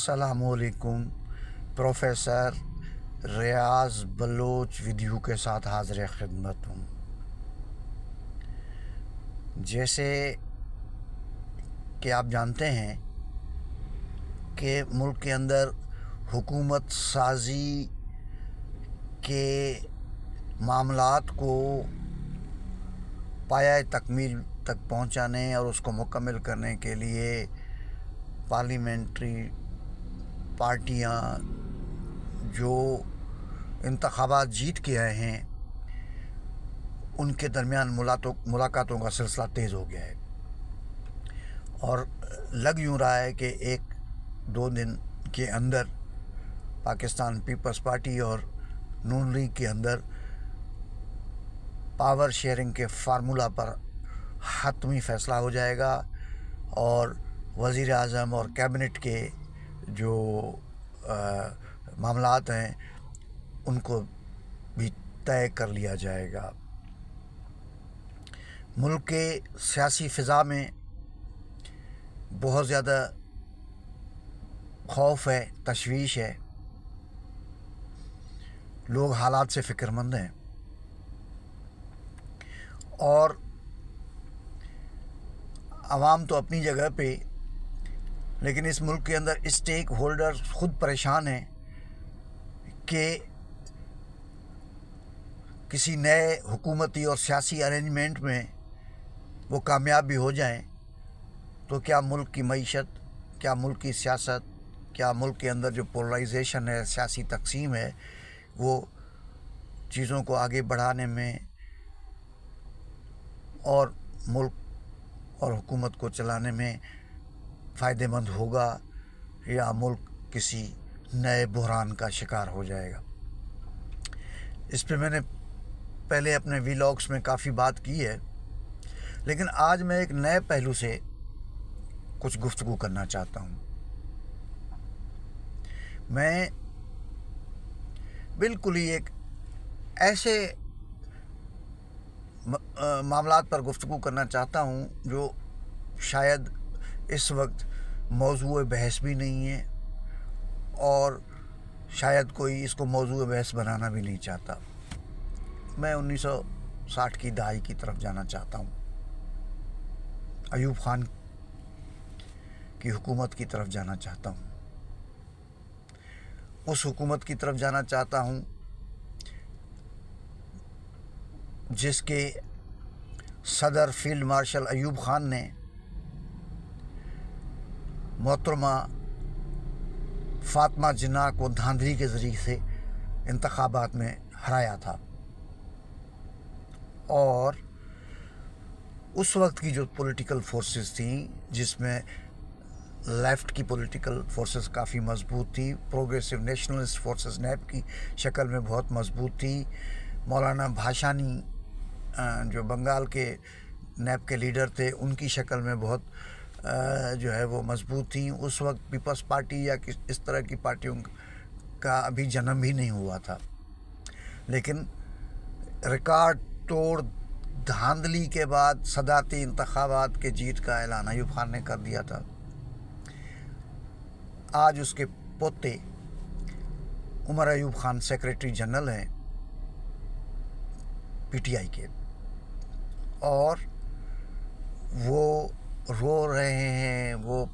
अस्सलामुअलैकुम। प्रोफेसर रियाज Bloch video के साथ हाज़िर खिदमत हूँ। जैसे कि आप जानते हैं कि मुल्क के अंदर हुकूमत साजी के मामलात को पाया तकमील तक पहुँचाने और उसको मुकम्मल करने के लिए पार्लियामेंट्री पार्टियां जो इंतखाबात जीत के आए हैं उनके दरमियान मुलाकातों का सिलसिला तेज़ हो गया है और लग यूँ रहा है कि एक दो दिन के अंदर पाकिस्तान पीपल्स पार्टी और नून लीग के अंदर पावर शेयरिंग के फार्मूला पर हतमी फ़ैसला हो जाएगा और वज़ीर आज़म और कैबिनेट के जो मामलात हैं उनको भी तय कर लिया जाएगा। मुल्क के सियासी फ़िज़ा में बहुत ज़्यादा खौफ है, तशवीश है, लोग हालात से फ़िक्रमंद हैं और आवाम तो अपनी जगह पे, लेकिन इस मुल्क के अंदर स्टेक होल्डर ख़ुद परेशान हैं कि किसी नए हुकूमती और सियासी अरेंजमेंट में वो कामयाब भी हो जाएं तो क्या मुल्क की मईशत, क्या मुल्क की सियासत, क्या मुल्क के अंदर जो पोलराइजेशन है, सियासी तकसीम है, वो चीज़ों को आगे बढ़ाने में और मुल्क और हुकूमत को चलाने में फ़ायदेमंद होगा या मुल्क किसी नए बहरान का शिकार हो जाएगा। इस पे मैंने पहले अपने व्लॉग्स में काफ़ी बात की है, लेकिन आज मैं एक नए पहलू से कुछ गुफ्तगू करना चाहता हूँ। मैं बिल्कुल ही एक ऐसे मामलात पर गुफ्तगू करना चाहता हूँ जो शायद इस वक्त मौज़ूए बहस भी नहीं है और शायद कोई इसको मौज़ूए बहस बनाना भी नहीं चाहता। मैं 1960 की दहाई की तरफ जाना चाहता हूँ, अयूब खान की हुकूमत की तरफ जाना चाहता हूँ। उस हुकूमत की तरफ जाना चाहता हूँ जिसके सदर फील्ड मार्शल अयूब खान ने मोहतरमा फ़ातिमा जिन्ना को धांधली के ज़रिए से इंतखाबात में हराया था और उस वक्त की जो पॉलिटिकल फोर्सेस थी, जिसमें लेफ़्ट की पॉलिटिकल फोर्सेस काफ़ी मजबूत थी, प्रोग्रेसिव नेशनलिस्ट फोर्सेस नैब की शक्ल में बहुत मजबूत थी, मौलाना भाषानी जो बंगाल के नैब के लीडर थे उनकी शक्ल में बहुत जो है वो मजबूत थी। उस वक्त पीपल्स पार्टी या इस तरह की पार्टियों का अभी जन्म भी नहीं हुआ था, लेकिन रिकॉर्ड तोड़ धांधली के बाद सदारती इंतखाबात के जीत का ऐलान अयूब खान ने कर दिया था। आज उसके पोते उमर अयूब खान सेक्रेटरी जनरल हैं पीटीआई के और वो रो रहे हैं, वो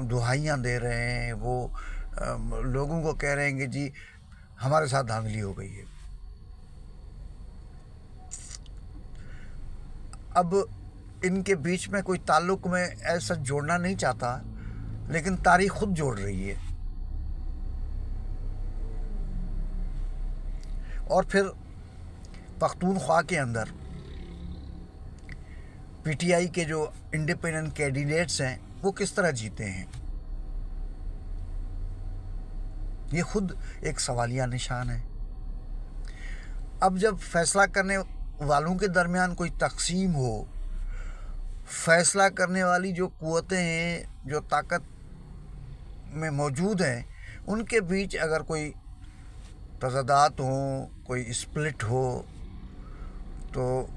दुहाइयाँ दे रहे हैं, वो लोगों को कह रहे हैं कि जी हमारे साथ धांधली हो गई है। अब इनके बीच में कोई ताल्लुक़ में ऐसा जोड़ना नहीं चाहता, लेकिन तारीख़ खुद जोड़ रही है। और फिर पख्तूनख्वा के अंदर पीटीआई के जो इंडिपेंडेंट कैंडिडेट्स हैं वो किस तरह जीते हैं, ये खुद एक सवालिया निशान है। अब जब फैसला करने वालों के दरमियान कोई तकसीम हो, फैसला करने वाली जो क़ुव्वतें हैं, जो ताकत में मौजूद हैं, उनके बीच अगर कोई तज़ादात हों, कोई स्प्लिट हो, तो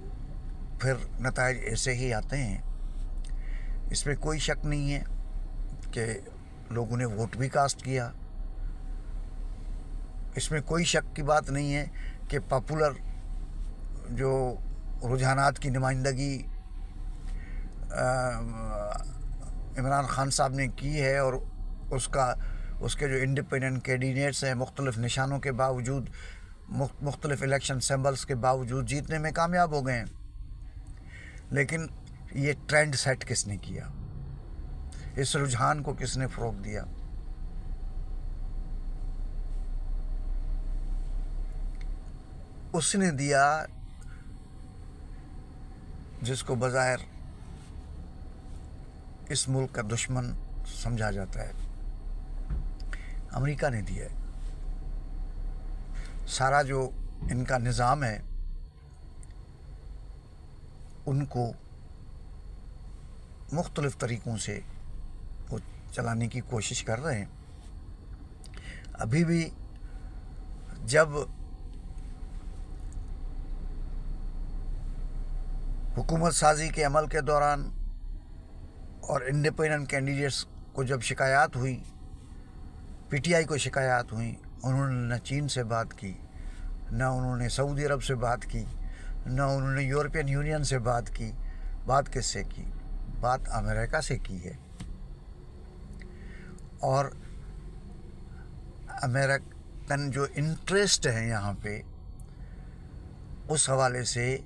फिर नताइज ऐसे ही आते हैं। इसमें कोई शक नहीं है कि लोगों ने वोट भी कास्ट किया। इसमें कोई शक की बात नहीं है कि पॉपुलर जो रुझानात की नुमाइंदगी इमरान खान साहब ने की है, और उसके जो इंडिपेंडेंट कैंडिडेट्स हैं मुख्तलिफ निशानों के बावजूद, मुख्तलिफ इलेक्शन सिंबल्स के बावजूद जीतने में कामयाब हो गए हैं। लेकिन ये ट्रेंड सेट किसने किया? इस रुझान को किसने फ़रोग़ दिया? उसने दिया जिसको बज़ाहिर इस मुल्क का दुश्मन समझा जाता है, अमेरिका ने दिया है। सारा जो इनका निज़ाम है उनको मुख्तलिफ़ तरीक़ों से वो चलाने की कोशिश कर रहे हैं। अभी भी जब हुकूमत साजी के अमल के दौरान और इंडिपेंडेंट कैंडिडेट्स को जब शिकायत हुई, पीटीआई को शिकायत हुई, उन्होंने न चीन से बात की, न उन्होंने सऊदी अरब से बात की, न उन्होंने यूरोपियन यूनियन से बात की। बात किससे की? बात अमेरिका से की है। और अमेरिकन जो इंटरेस्ट है यहाँ पे, उस हवाले से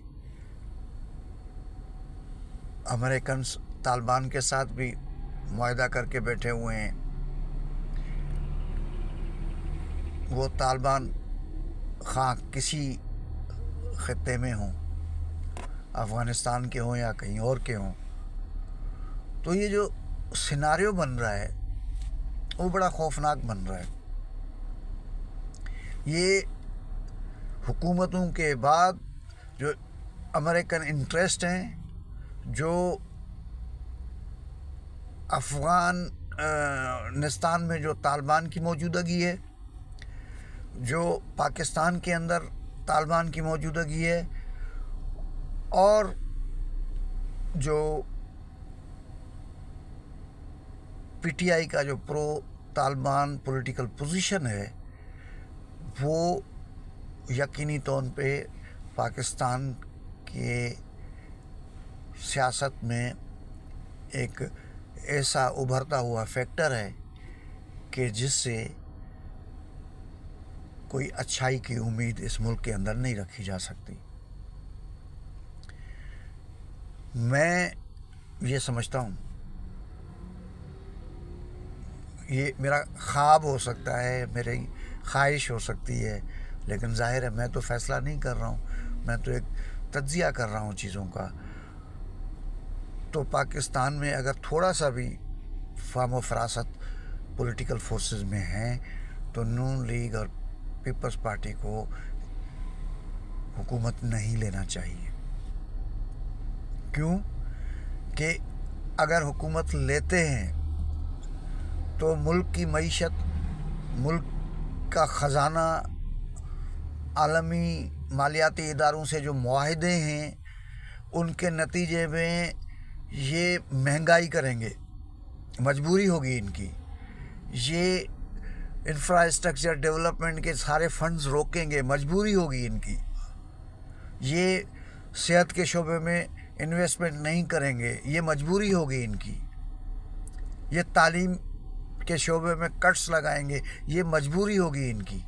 अमेरिकन तालिबान के साथ भी मुआहदा करके बैठे हुए हैं। वो तालिबान खां किसी ख़ित्ते में हों, अफ़गानिस्तान के हों या कहीं और के हों, तो ये जो सिनारियो बन रहा है वो बड़ा खौफनाक बन रहा है। ये हुकूमतों के बाद जो अमेरिकन इंटरेस्ट हैं, जो अफ़गानिस्तान में जो तालिबान की मौजूदगी है, जो पाकिस्तान के अंदर तालिबान की मौजूदगी है, और जो पीटीआई का जो प्रो तालिबान पॉलिटिकल पोजीशन है, वो यकीनी तौर पे पाकिस्तान के सियासत में एक ऐसा उभरता हुआ फैक्टर है कि जिससे कोई अच्छाई की उम्मीद इस मुल्क के अंदर नहीं रखी जा सकती। मैं ये समझता हूँ, ये मेरा ख्वाब हो सकता है, मेरी ख्वाहिश हो सकती है, लेकिन ज़ाहिर है मैं तो फ़ैसला नहीं कर रहा हूँ, मैं तो एक तज्ज़िया कर रहा हूँ चीज़ों का। तो पाकिस्तान में अगर थोड़ा सा भी फार्म व फरासत पॉलिटिकल फोर्सेस में हैं, तो नून लीग और पीपल्स पार्टी को हुकूमत नहीं लेना चाहिए। क्यों? कि अगर हुकूमत लेते हैं तो मुल्क की मईशत, मुल्क का ख़जाना, आलमी मालियाती इदारों से जो मुआहदे हैं, उनके नतीजे में ये महंगाई करेंगे, मजबूरी होगी इनकी। ये इंफ्रास्ट्रक्चर डेवलपमेंट के सारे फंड्स रोकेंगे, मजबूरी होगी इनकी। ये सेहत के शोबे में इन्वेस्टमेंट नहीं करेंगे, ये मजबूरी होगी इनकी। ये तालीम के शोबे में कट्स लगाएंगे, ये मजबूरी होगी इनकी।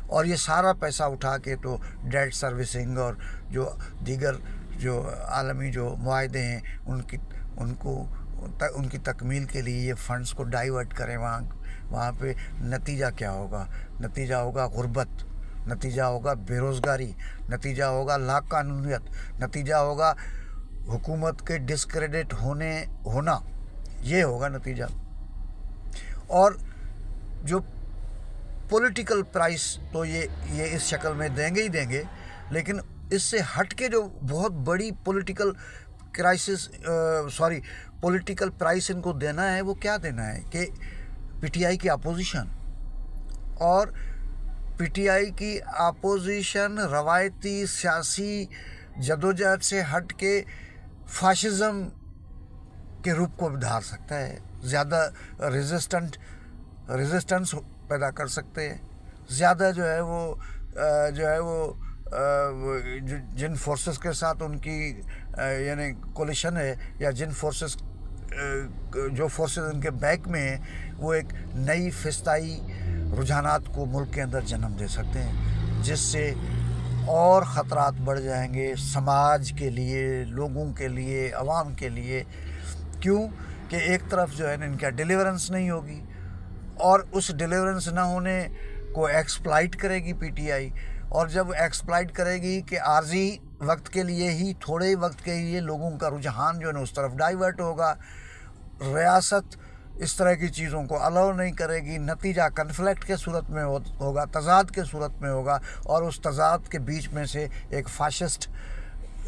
और ये सारा पैसा उठा के तो डेट सर्विसिंग और जो दीगर जो आलमी जो मुआहदे हैं उनकी तकमील के लिए ये फंड्स को डाइवर्ट करें वहाँ पे नतीजा क्या होगा? नतीजा होगा गुर्बत, नतीजा होगा बेरोज़गारी, नतीजा होगा लाकानूनियत, नतीजा होगा हुकूमत के डिस्क्रेडिट होना, ये होगा नतीजा। और जो पॉलिटिकल प्राइस तो ये इस शक्ल में देंगे ही देंगे, लेकिन इससे हट के जो बहुत बड़ी पॉलिटिकल प्राइस इनको देना है, वो क्या देना है कि पीटीआई की अपोजिशन, और पीटीआई की अपोजिशन रवायती सियासी जदोजहद से हट के फाशिज़म के रूप को धार सकता है। زیادہ ریزسٹنس پیدا کر سکتے ہیں، زیادہ جو ہے وہ جن فورسز کے ساتھ ان کی یعنی کولیشن ہے، یا جن فورسز جو فورسز ان کے بیک میں ہیں، وہ ایک نئی فضائی رجحانات کو ملک کے اندر جنم دے سکتے ہیں، جس سے اور خطرات بڑھ جائیں گے سماج کے لیے، لوگوں کے لیے، عوام کے لیے۔ کیوں کہ ایک طرف جو ہے نا ان کا ڈیلیورنس نہیں ہوگی، اور اس ڈیلیورنس نہ ہونے کو ایکسپلائٹ کرے گی پی ٹی آئی، اور جب ایکسپلائٹ کرے گی کہ عارضی وقت کے لیے ہی، تھوڑے وقت کے لیے لوگوں کا رجحان جو ہے نا اس طرف ڈائیورٹ ہوگا، ریاست اس طرح کی چیزوں کو الاؤ نہیں کرے گی، نتیجہ کنفلکٹ کے صورت میں ہوگا، تضاد کے صورت میں ہوگا، اور اس تضاد کے بیچ میں سے ایک فاشسٹ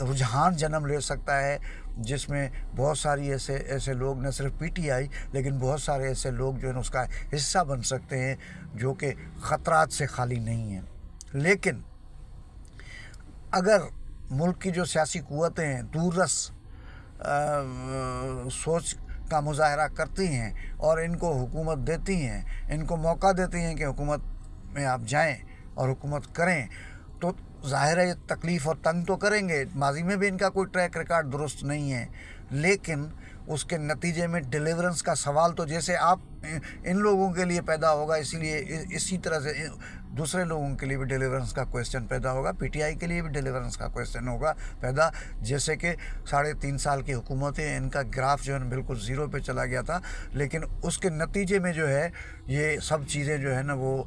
رجحان جنم لے سکتا ہے، جس میں بہت ساری ایسے لوگ، نہ صرف پی ٹی آئی لیکن بہت سارے ایسے لوگ جو ہے اس کا حصہ بن سکتے ہیں، جو کہ خطرات سے خالی نہیں ہیں۔ لیکن اگر ملک کی جو سیاسی قوتیں ہیں دور رس سوچ کا مظاہرہ کرتی ہیں، اور ان کو حکومت دیتی ہیں، ان کو موقع دیتی ہیں کہ حکومت میں آپ جائیں اور حکومت کریں، تو ظاہر ہے تکلیف اور تنگ تو کریں گے۔ ماضی میں بھی ان کا کوئی ٹریک ریکارڈ درست نہیں ہے، لیکن اس کے نتیجے میں ڈیلیورنس کا سوال تو جیسے آپ ان لوگوں کے لیے پیدا ہوگا، اسی طرح سے دوسرے لوگوں کے لیے بھی ڈیلیورنس کا کویسچن پیدا ہوگا، پی ٹی آئی کے لیے بھی ڈیلیورنس کا کویسچن ہوگا پیدا۔ جیسے کہ 3.5 سال کی حکومتیں، ان کا گراف جو ہے بالکل زیرو پہ چلا گیا تھا، لیکن اس کے نتیجے میں جو ہے یہ سب چیزیں جو ہے نا وہ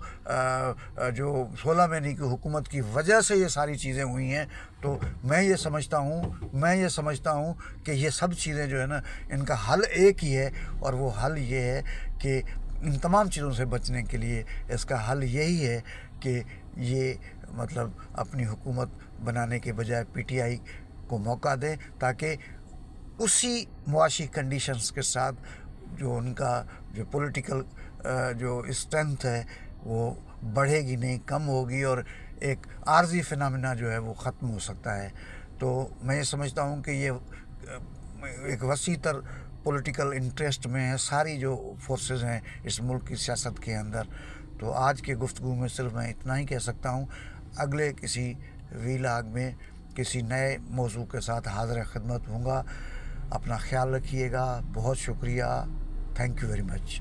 جو 16 مہینے کی حکومت کی وجہ سے یہ ساری چیزیں ہوئی ہیں۔ تو میں یہ سمجھتا ہوں کہ یہ سب چیزیں جو ہے نا ان کا حل ایک ہی ہے، اور وہ حل یہ ہے کہ ان تمام چیزوں سے بچنے کے لیے اس کا حل یہی ہے کہ یہ مطلب اپنی حکومت بنانے کے بجائے پی ٹی آئی کو موقع دیں، تاکہ اسی معاشی کنڈیشنز کے ساتھ جو ان کا جو پولیٹیکل جو اسٹرینتھ ہے وہ بڑھے گی نہیں، کم ہوگی، اور ایک عارضی فنامنا جو ہے وہ ختم ہو سکتا ہے۔ تو میں یہ سمجھتا ہوں کہ یہ ایک وسیع تر پولیٹیکل انٹرسٹ میں ہے ساری جو فورسز ہیں اس ملک کی سیاست کے اندر۔ تو آج کے گفتگو میں صرف میں اتنا ہی کہہ سکتا ہوں، اگلے کسی ویلاگ میں کسی نئے موضوع کے ساتھ حاضر خدمت ہوں گا۔ اپنا خیال رکھیے گا، بہت شکریہ، تھینک یو ویری مچ۔